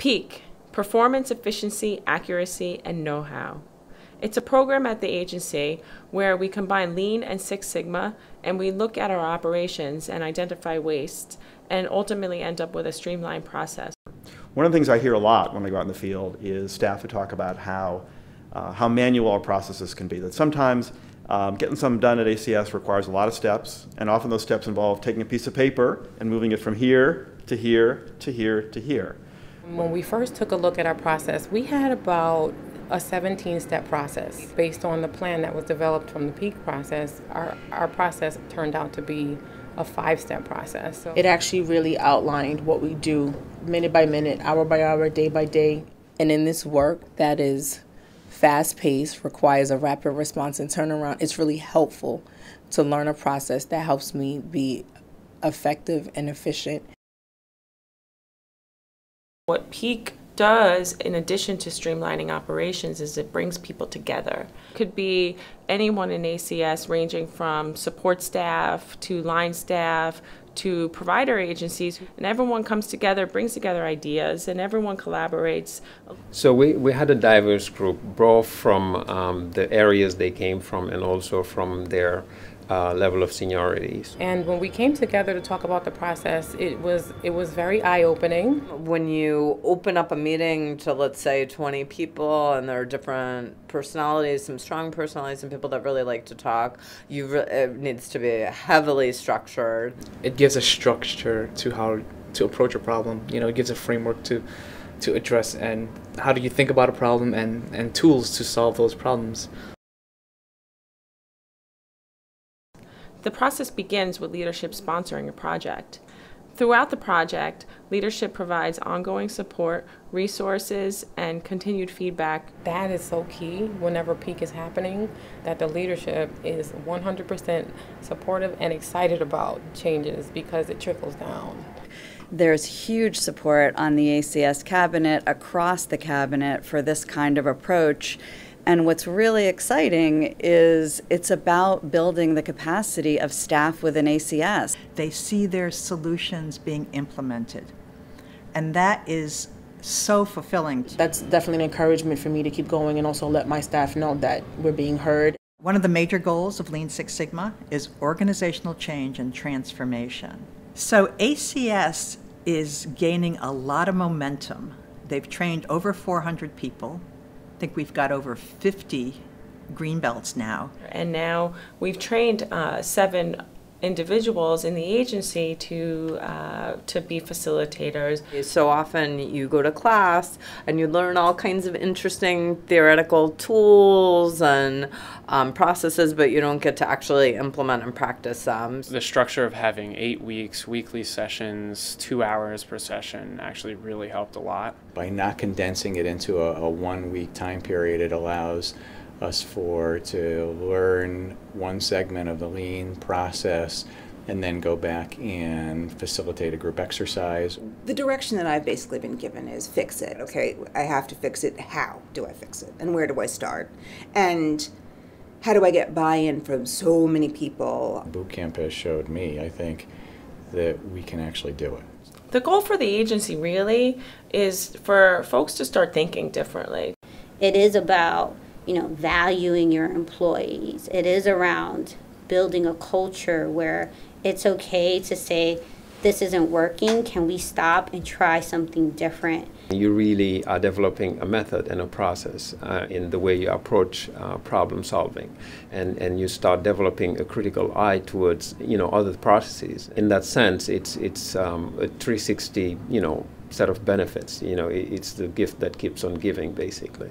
PEAK, Performance, Efficiency, Accuracy, and Know-How. It's a program at the agency where we combine Lean and Six Sigma, and we look at our operations and identify waste and ultimately end up with a streamlined process. One of the things I hear a lot when I go out in the field is staff who talk about how manual our processes can be. That sometimes getting something done at ACS requires a lot of steps, and often those steps involve taking a piece of paper and moving it from here to here to here to here. When we first took a look at our process, we had about a 17-step process. Based on the plan that was developed from the PEAK process, our process turned out to be a 5-step process. So it actually really outlined what we do minute by minute, hour by hour, day by day. And in this work that is fast-paced, requires a rapid response and turnaround, it's really helpful to learn a process that helps me be effective and efficient. What PEAK does, in addition to streamlining operations, is it brings people together. It could be anyone in ACS, ranging from support staff to line staff to provider agencies, and everyone comes together, brings together ideas, and everyone collaborates. So we had a diverse group, both from the areas they came from and also from their level of seniority. And when we came together to talk about the process, it was very eye-opening. When you open up a meeting to, let's say, 20 people, and there are different personalities, some strong personalities, and people that really like to talk, it needs to be heavily structured. It gives a structure to how to approach a problem. You know, it gives a framework to address, and how do you think about a problem, and tools to solve those problems. The process begins with leadership sponsoring a project. Throughout the project, leadership provides ongoing support, resources, and continued feedback. That is so key whenever PEAK is happening, that the leadership is 100% supportive and excited about changes because it trickles down. There's huge support on the ACS cabinet, across the cabinet, for this kind of approach. And what's really exciting is it's about building the capacity of staff within ACS. They see their solutions being implemented. And that is so fulfilling. That's definitely an encouragement for me to keep going, and also let my staff know that we're being heard. One of the major goals of Lean Six Sigma is organizational change and transformation. So ACS is gaining a lot of momentum. They've trained over 400 people. I think we've got over 50 green belts now. And now we've trained 7 individuals in the agency to be facilitators. So often you go to class and you learn all kinds of interesting theoretical tools and processes, but you don't get to actually implement and practice them. The structure of having 8 weeks, weekly sessions, 2 hours per session actually really helped a lot. By not condensing it into a 1-week time period, it allows us to learn one segment of the Lean process and then go back and facilitate a group exercise. The direction that I've basically been given is fix it. Okay, I have to fix it. How do I fix it? And where do I start? And how do I get buy-in from so many people? Boot camp has showed me, I think, that we can actually do it. The goal for the agency really is for folks to start thinking differently. It is about valuing your employees. It is around building a culture where it's okay to say, this isn't working, can we stop and try something different? You really are developing a method and a process in the way you approach problem solving, and you start developing a critical eye towards other processes. In that sense, it's a 360 set of benefits. It's the gift that keeps on giving, basically.